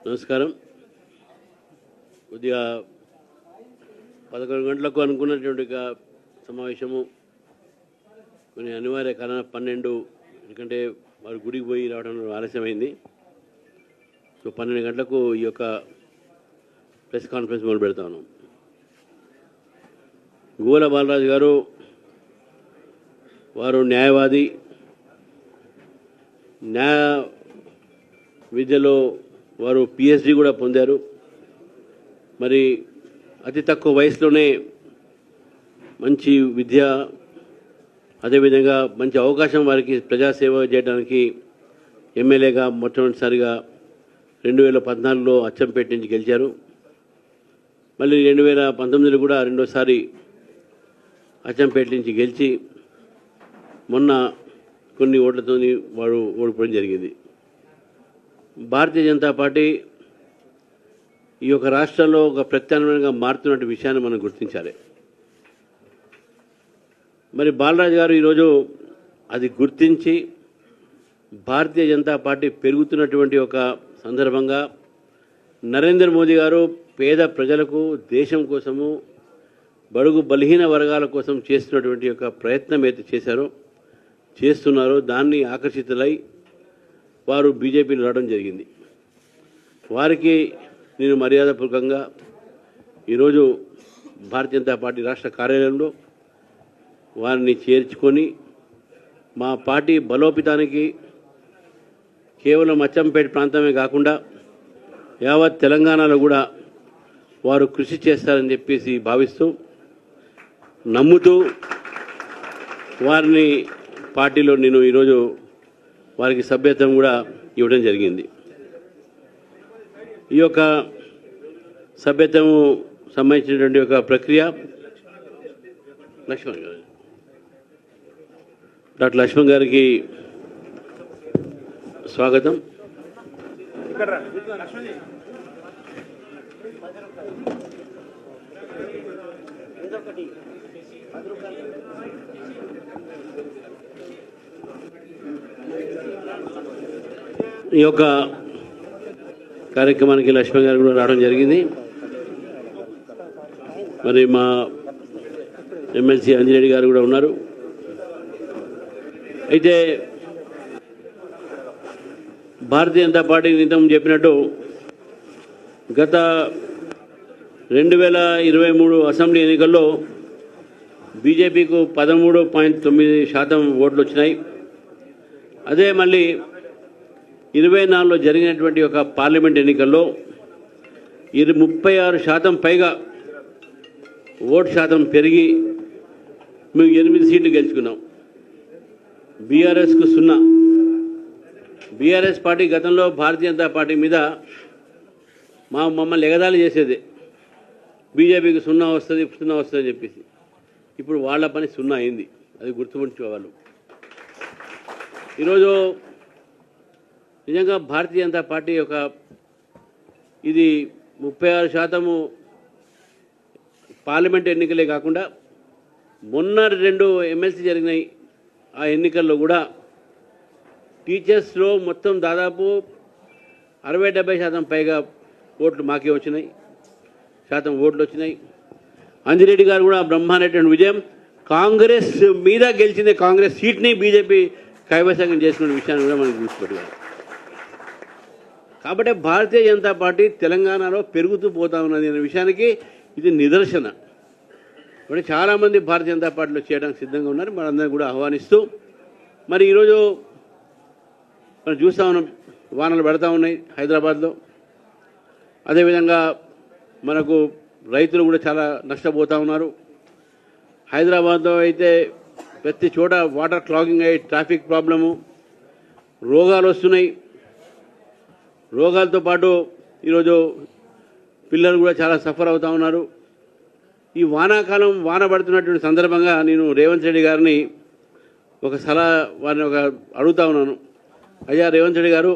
నమస్కారం. కొద్దిగా 11 గంటలకు అనుకున్నటువంటి సమావేశము కొన్ని అనివార్య కారణ 12 ఎందుకంటే వారు గుడికి పోయి రావడం ఆలస్యమైంది. సో 12 గంటలకు ఈ యొక్క ప్రెస్ కాన్ఫరెన్స్ మొదలు పెడతా ఉన్నాం. గోల బాలరాజు గారు వారు న్యాయవాది, న్యాయ విద్యలో వారు పిహెచ్డి కూడా పొందారు. మరి అతి తక్కువ వయసులోనే మంచి విద్య, అదేవిధంగా మంచి అవకాశం వారికి ప్రజాసేవ చేయడానికి ఎమ్మెల్యేగా మొట్టమొదటిసారిగా 2014లో అచ్చంపేట నుంచి గెలిచారు. మళ్ళీ 2019లో కూడా రెండోసారి అచ్చంపేట నుంచి గెలిచి మొన్న కొన్ని ఓట్లతో వారు ఓడిపోవడం జరిగింది. భారతీయ జనతా పార్టీ ఈ యొక్క రాష్ట్రంలో ఒక ప్రత్యామ్నాయంగా మారుతున్న విషయాన్ని మనం గుర్తించాలి. మరి బాలరాజు గారు ఈరోజు అది గుర్తించి భారతీయ జనతా పార్టీ పెరుగుతున్నటువంటి ఒక సందర్భంగా నరేంద్ర మోదీ గారు పేద ప్రజలకు, దేశం కోసము, బడుగు బలహీన వర్గాల కోసం చేస్తున్నటువంటి ఒక ప్రయత్నం అయితే చేస్తున్నారో దాన్ని ఆకర్షితులై వారు బీజేపీలో రావడం జరిగింది. వారికి నేను మర్యాదపూర్వకంగా ఈరోజు భారతీయ జనతా పార్టీ రాష్ట్ర కార్యాలయంలో వారిని చేర్చుకొని మా పార్టీ బలోపేతానికి కేవలం అచ్చంపేట ప్రాంతమే కాకుండా యావత్ తెలంగాణలో కూడా వారు కృషి చేస్తారని చెప్పేసి భావిస్తూ, నమ్ముతూ వారిని పార్టీలో నేను ఈరోజు వారికి సభ్యత్వం కూడా ఇవ్వడం జరిగింది. ఈ యొక్క సభ్యత్వం సంబంధించినటువంటి ఒక ప్రక్రియ డాక్టర్ లక్ష్మణ్ గారికి స్వాగతం. ఈ యొక్క కార్యక్రమానికి లక్ష్మణ్ గారు కూడా రావడం జరిగింది. మరి మా ఎమ్మెల్సీ అంజిరెడ్డి గారు కూడా ఉన్నారు. అయితే భారతీయ జనతా పార్టీ నితం చెప్పినట్టు గత 2023 అసెంబ్లీ ఎన్నికల్లో బీజేపీకు 13.9% ఓట్లు వచ్చినాయి. అదే మళ్ళీ 24లో జరిగినటువంటి ఒక పార్లమెంట్ ఎన్నికల్లో 36% పైగా ఓటు శాతం పెరిగి మేము 8 సీట్లు గెలుచుకున్నాం. బీఆర్ఎస్కు 0. బీఆర్ఎస్ పార్టీ గతంలో భారతీయ జనతా పార్టీ మీద మమ్మల్ని ఎగదాలి చేసేది, బీజేపీకి 0 వస్తుంది అని చెప్పేసి. ఇప్పుడు వాళ్ళ పని 0 అయింది. అది గుర్తుపెట్టుకోవాలి. ఈరోజు నిజంగా భారతీయ జనతా పార్టీ యొక్క ఇది 36% పార్లమెంట్ ఎన్నికలే కాకుండా మొన్న 2 ఎమ్మెల్సీ జరిగినాయి. ఆ ఎన్నికల్లో కూడా టీచర్స్లో మొత్తం దాదాపు 60-70% పైగా ఓట్లు మాకే వచ్చినాయి, ఓట్లు వచ్చినాయి. అంజిరెడ్డి గారు కూడా బ్రహ్మాండమైన విజయం, కాంగ్రెస్ మీద గెలిచింది. కాంగ్రెస్ సీట్ని బీజేపీ కైవసం చేసిన విషయాన్ని కూడా మనం చూసిపెట్టుకోవాలి. కాబట్టి భారతీయ జనతా పార్టీ తెలంగాణలో పెరుగుతూ పోతా ఉన్నది అనే విషయానికి ఇది నిదర్శన. అంటే చాలామంది భారతీయ జనతా పార్టీలో చేయడానికి సిద్ధంగా ఉన్నారు. మనందరం కూడా ఆహ్వానిస్తూ, మరి ఈరోజు మనం చూస్తూ ఉన్నాం, వానలు పడతా ఉన్నాయి హైదరాబాద్లో. అదేవిధంగా మనకు రైతులు కూడా చాలా నష్టపోతూ ఉన్నారు. హైదరాబాద్లో అయితే ప్రతి చోట వాటర్ క్లాగింగ్ అయ్యి ట్రాఫిక్ ప్రాబ్లము, రోగాలు వస్తున్నాయి. రోగాలతో పాటు ఈరోజు పిల్లలు కూడా చాలా సఫర్ అవుతూ ఉన్నారు. ఈ వానాకాలం వాన పడుతున్నటువంటి సందర్భంగా నేను రేవంత్ రెడ్డి గారిని ఒక సలహా వారిని అడుగుతా ఉన్నాను. అయ్యా రేవంత్ రెడ్డి గారు,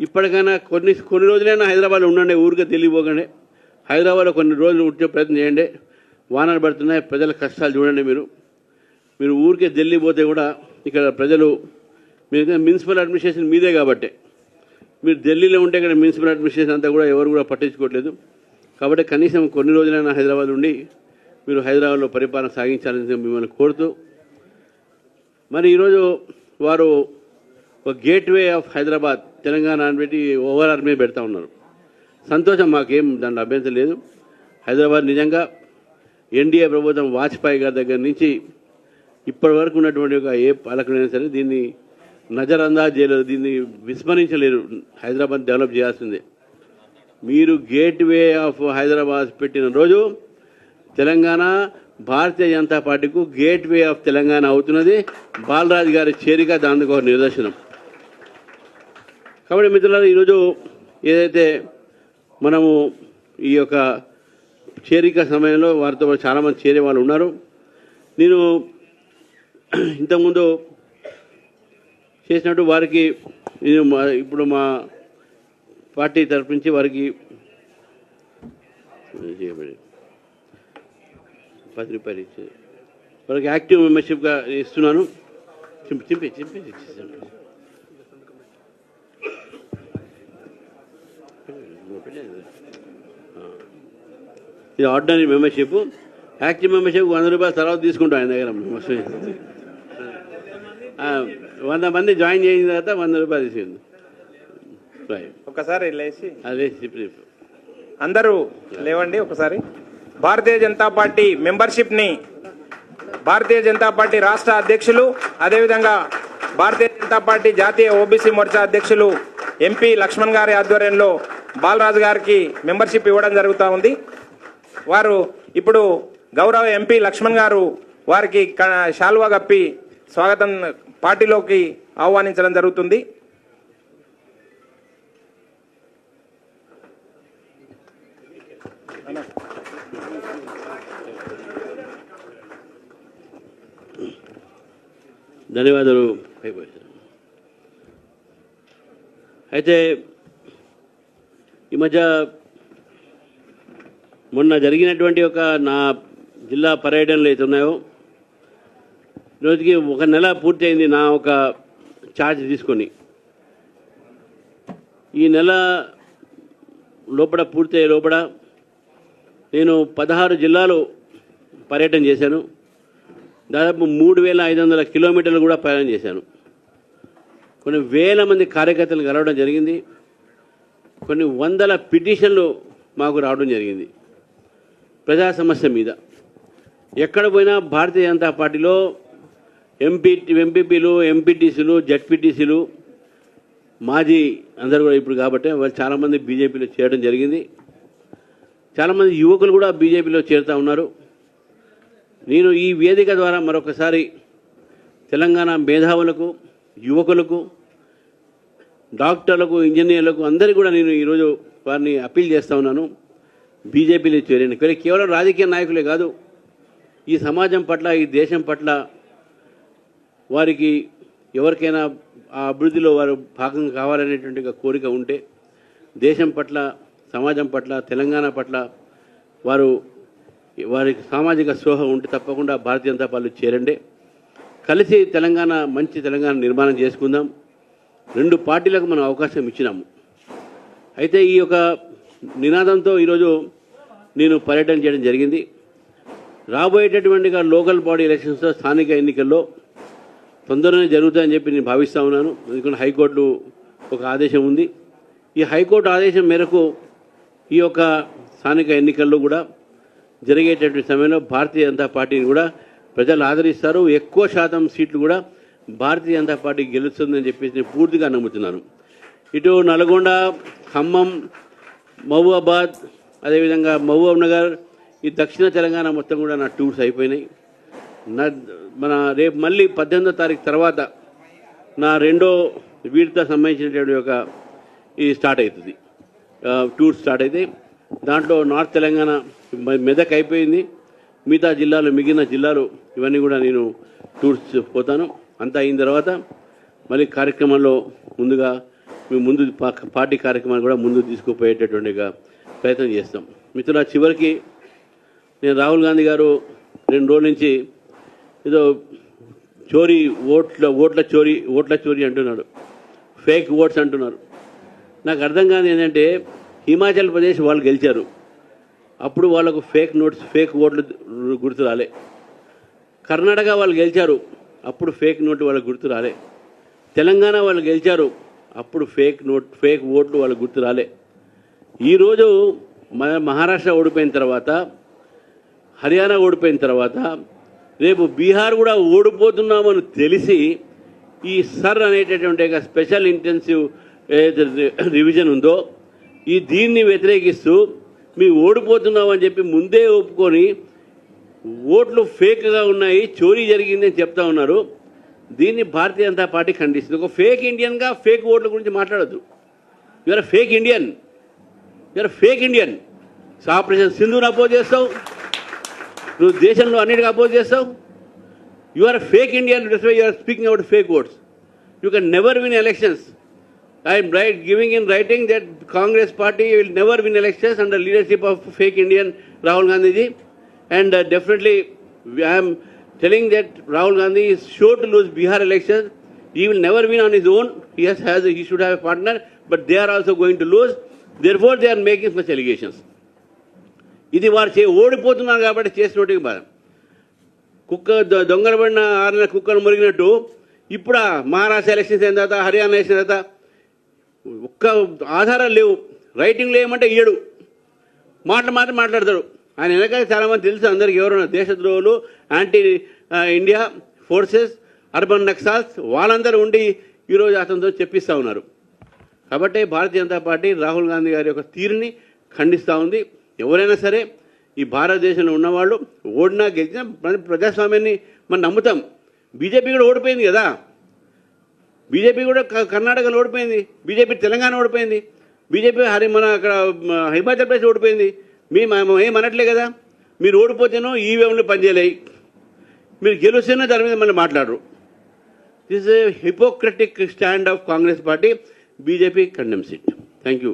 ఇప్పటికైనా కొన్ని రోజులైనా హైదరాబాద్లో ఉండండి, ఊరికే తెలియపోకండి. హైదరాబాద్లో కొన్ని రోజులు ఉంటే ప్రయత్నం చేయండి. వానలు పడుతున్నాయి, ప్రజల కష్టాలు చూడండి. మీరు ఊరికే ఢిల్లీ పోతే కూడా ఇక్కడ ప్రజలు, మీరు మున్సిపల్ అడ్మినిస్ట్రేషన్ మీదే కాబట్టి మీరు ఢిల్లీలో ఉంటే ఇక్కడ మున్సిపల్ అడ్మినిస్ట్రేషన్ అంతా కూడా ఎవరు కూడా పట్టించుకోవట్లేదు. కాబట్టి కనీసం కొన్ని రోజులైనా హైదరాబాద్ ఉండి మీరు హైదరాబాద్లో పరిపాలన సాగించాలని మిమ్మల్ని కోరుతూ, మరి ఈరోజు వారు ఒక గేట్వే ఆఫ్ హైదరాబాద్ తెలంగాణ అని పెట్టి ఓవరాల్ మీద పెడతా ఉన్నారు. సంతోషం, మాకేం దాంట్లో అభ్యంతరం లేదు. హైదరాబాద్ నిజంగా ఎన్డీఏ ప్రభుత్వం వాజ్పేయి గారి దగ్గర నుంచి ఇప్పటి వరకు ఉన్నటువంటి ఒక ఏ పాలకుడైనా సరే దీన్ని నజరందాజ్ చేయలేరు, దీన్ని విస్మరించలేరు. హైదరాబాద్ డెవలప్ చేయాల్సిందే. మీరు గేట్వే ఆఫ్ హైదరాబాద్ పెట్టిన రోజు తెలంగాణ భారతీయ జనతా పార్టీకు గేట్వే ఆఫ్ తెలంగాణ అవుతున్నది. బాలరాజు గారి చేరిక దానికి ఒక నిదర్శనం. కాబట్టి మిత్రులారా, ఈరోజు ఏదైతే మనము ఈ యొక్క చేరిక సమయంలో వారితో చాలామంది చేరే వాళ్ళు ఉన్నారు. నేను ఇంతకుముందు చేసినట్టు వారికి నేను ఇప్పుడు మా పార్టీ తరఫు నుంచి వారికి 10 రూపాయలు ఇచ్చి వారికి యాక్టివ్ మెంబర్షిప్గా ఇస్తున్నాను. చింపి ఇచ్చేసాను. ఇది ఆర్డినరీ మెంబర్షిప్. యాక్టివ్ మెంబర్షిప్ 100 రూపాయలు తర్వాత తీసుకుంటాం ఆయన దగ్గర. 100 మంది జాయిన్ చేసిన తర్వాత 100 రూపాయలు తీసుకుంది. ఒకసారి లేచి అదే అందరూ లేవండి. ఒకసారి భారతీయ జనతా పార్టీ మెంబర్షిప్ని భారతీయ జనతా పార్టీ రాష్ట్ర అధ్యక్షులు, అదేవిధంగా భారతీయ జనతా పార్టీ జాతీయ ఓబీసీ మోర్చా అధ్యక్షులు ఎంపీ లక్ష్మణ్ గారి ఆధ్వర్యంలో బాలరాజు గారికి మెంబర్షిప్ ఇవ్వడం జరుగుతూ ఉంది. వారు ఇప్పుడు గౌరవ ఎంపీ లక్ష్మణ్ గారు వారికి శాలువా కప్పి స్వాగతం పార్టీలోకి ఆహ్వానించడం జరుగుతుంది. ధన్యవాదాలు. అయితే ఈ మధ్య మొన్న జరిగినటువంటి ఒక నా జిల్లా పర్యటనలు అయితే ఉన్నాయో, రోజుకి 1 నెల పూర్తయింది నా ఒక ఛార్జ్ తీసుకొని. ఈ నెల లోపల పూర్తయ్యే లోపల నేను 16 జిల్లాలు పర్యటన చేశాను. దాదాపు 3500 కిలోమీటర్లు కూడా ప్రయాణం చేశాను. కొన్ని వేల మంది కార్యకర్తలు కలవడం జరిగింది. కొన్ని వందల పిటిషన్లు మాకు రావడం జరిగింది ప్రజా సమస్య మీద. ఎక్కడ పోయినా భారతీయ జనతా పార్టీలో ఎంపీపీలు, ఎంపీటీసీలు, జడ్పీటీసీలు, మాజీ అందరూ కూడా ఇప్పుడు కాబట్టి వాళ్ళు చాలామంది బీజేపీలో చేరడం జరిగింది. చాలామంది యువకులు కూడా బీజేపీలో చేరుతూ ఉన్నారు. నేను ఈ వేదిక ద్వారా మరొకసారి తెలంగాణ మేధావులకు, యువకులకు, డాక్టర్లకు, ఇంజనీర్లకు అందరికీ కూడా నేను ఈరోజు వారిని అప్పీల్ చేస్తూ ఉన్నాను, బీజేపీలో చేరండి. కేవలం రాజకీయ నాయకులే కాదు, ఈ సమాజం పట్ల, ఈ దేశం పట్ల వారికి ఎవరికైనా ఆ అభివృద్ధిలో వారు భాగం కావాలనేటువంటి కోరిక ఉంటే, దేశం పట్ల, సమాజం పట్ల, తెలంగాణ పట్ల వారికి సామాజిక స్పృహ ఉంటే తప్పకుండా భారతీయ జనతా పార్టీ చేరండి. కలిసి తెలంగాణ, మంచి తెలంగాణ నిర్మాణం చేసుకుందాం. 2 పార్టీలకు మనం అవకాశం ఇచ్చినాము. అయితే ఈ యొక్క నినాదంతో ఈరోజు నేను పర్యటన చేయడం జరిగింది. రాబోయేటటువంటి లోకల్ బాడీ ఎలక్షన్స్లో, స్థానిక ఎన్నికల్లో తొందరనే జరుగుతాయని చెప్పి నేను భావిస్తూ ఉన్నాను. ఎందుకంటే హైకోర్టు ఒక ఆదేశం ఉంది. ఈ హైకోర్టు ఆదేశం మేరకు ఈ యొక్క స్థానిక ఎన్నికల్లో కూడా జరిగేటటువంటి సమయంలో భారతీయ జనతా పార్టీని కూడా ప్రజలు ఆదరిస్తారు. ఎక్కువ శాతం సీట్లు కూడా భారతీయ జనతా పార్టీ గెలుస్తుందని చెప్పేసి నేను పూర్తిగా నమ్ముతున్నాను. ఇటు నల్గొండ, ఖమ్మం, మహబూబాబాద్, అదేవిధంగా మహబూబ్ నగర్, ఈ దక్షిణ తెలంగాణ మొత్తం కూడా నా టూర్స్ అయిపోయినాయి. మన రేపు మళ్ళీ 18వ తారీఖు తర్వాత నా 2వ వీటితో సంబంధించినటువంటి ఒక ఇది స్టార్ట్ అవుతుంది, టూర్ స్టార్ట్ అయితే దాంట్లో నార్త్ తెలంగాణ మెదక్ అయిపోయింది. మిగతా జిల్లాలు, మిగిలిన జిల్లాలు ఇవన్నీ కూడా నేను టూర్స్ పోతాను. అంతా అయిన తర్వాత మళ్ళీ కార్యక్రమంలో ముందుగా మేము ముందు పార్టీ కార్యక్రమాన్ని కూడా ముందు తీసుకుపోయేటటువంటి ప్రయత్నం చేస్తాం. మిత్రుల, చివరికి నేను రాహుల్ గాంధీ గారు 2 రోజుల నుంచి ఏదో ఓట్ల చోరీ అంటున్నాడు, ఫేక్ ఓట్స్ అంటున్నారు. నాకు అర్థం కాదు ఏంటంటే హిమాచల్ ప్రదేశ్ వాళ్ళు గెలిచారు, అప్పుడు వాళ్ళకు ఫేక్ నోట్స్ ఫేక్ ఓట్లు గుర్తు రాలే. కర్ణాటక వాళ్ళు గెలిచారు, అప్పుడు ఫేక్ నోట్లు వాళ్ళకు గుర్తు రాలే. తెలంగాణ వాళ్ళు గెలిచారు, అప్పుడు ఫేక్ ఓట్లు వాళ్ళకు గుర్తు రాలే. ఈరోజు మన మహారాష్ట్ర ఓడిపోయిన తర్వాత, హర్యానా ఓడిపోయిన తర్వాత, రేపు బీహార్ కూడా ఓడిపోతున్నామని తెలిసి ఈ సర్ అనేటటువంటి స్పెషల్ ఇంటెన్సివ్ రివిజన్ ఉందో దీన్ని వ్యతిరేకిస్తూ మీ ఓడిపోతున్నామని చెప్పి ముందే ఒప్పుకొని ఓట్లు ఫేక్గా ఉన్నాయి, చోరీ జరిగిందని చెప్తా ఉన్నారు. దీన్ని భారతీయ జనతా పార్టీ ఖండిస్తుంది. ఒక ఫేక్ ఇండియన్గా ఫేక్ ఓట్ల గురించి మాట్లాడద్దు. You're fake Indian, you're fake Indian. Operation సింధూని అపోజ్ చేస్తావు, నువ్వు దేశంలో అన్నిటికీ అపోజ్ చేస్తావు. You're fake Indian, you're speaking about fake votes. You can never win elections. I'm giving in writing that Congress party will never win elections under leadership of fake Indian Rahul Gandhi ji. And definitely I am telling that Rahul Gandhi is sure to lose Bihar elections. He will never win on his own. He should have a partner, but they are also going to lose. Therefore they are making such allegations. ఇది వారు ఓడిపోతున్నారు కాబట్టి చేసినట్టుగా బాధ. కుక్క దొంగలబడిన 6 నెలల కుక్కలు మురిగినట్టు ఇప్పుడు Maharashtra elections అయిన తర్వాత, హర్యానా ఎలక్షన్ తర్వాత ఒక్క ఆధారాలు లేవు. రైటింగ్లో ఏమంటే ఏడు మాటలు మాత్రం మాట్లాడతాడు. ఆయన వెనకాల చాలామంది తెలుసు అందరికి, ఎవరున్నా దేశద్రోహులు, anti India forces, urban Naxals, వాళ్ళందరూ ఉండి ఈరోజు అతనితో చెప్పిస్తూ ఉన్నారు. కాబట్టి భారతీయ జనతా పార్టీ రాహుల్ గాంధీ గారి యొక్క తీరుని ఖండిస్తూ ఉంది. ఎవరైనా సరే ఈ భారతదేశంలో ఉన్నవాళ్ళు ఓడినా గెలిచినా ప్రజాస్వామ్యాన్ని మనం నమ్ముతాం. బీజేపీ కూడా ఓడిపోయింది కదా, బీజేపీ కూడా కర్ణాటకలో ఓడిపోయింది, బీజేపీ తెలంగాణ ఓడిపోయింది, బీజేపీ మన అక్కడ హిమాచల్ ప్రదేశ్ ఓడిపోయింది. మేము ఏమనట్లే కదా. మీరు ఓడిపోతేనో ఈవీఎంలు పనిచేయలేయి, మీరు గెలుస్తేనో దాని మీద మళ్ళీ మాట్లాడరు. This is a Hippocratic stand of Congress party. BJP condemns it. Thank you.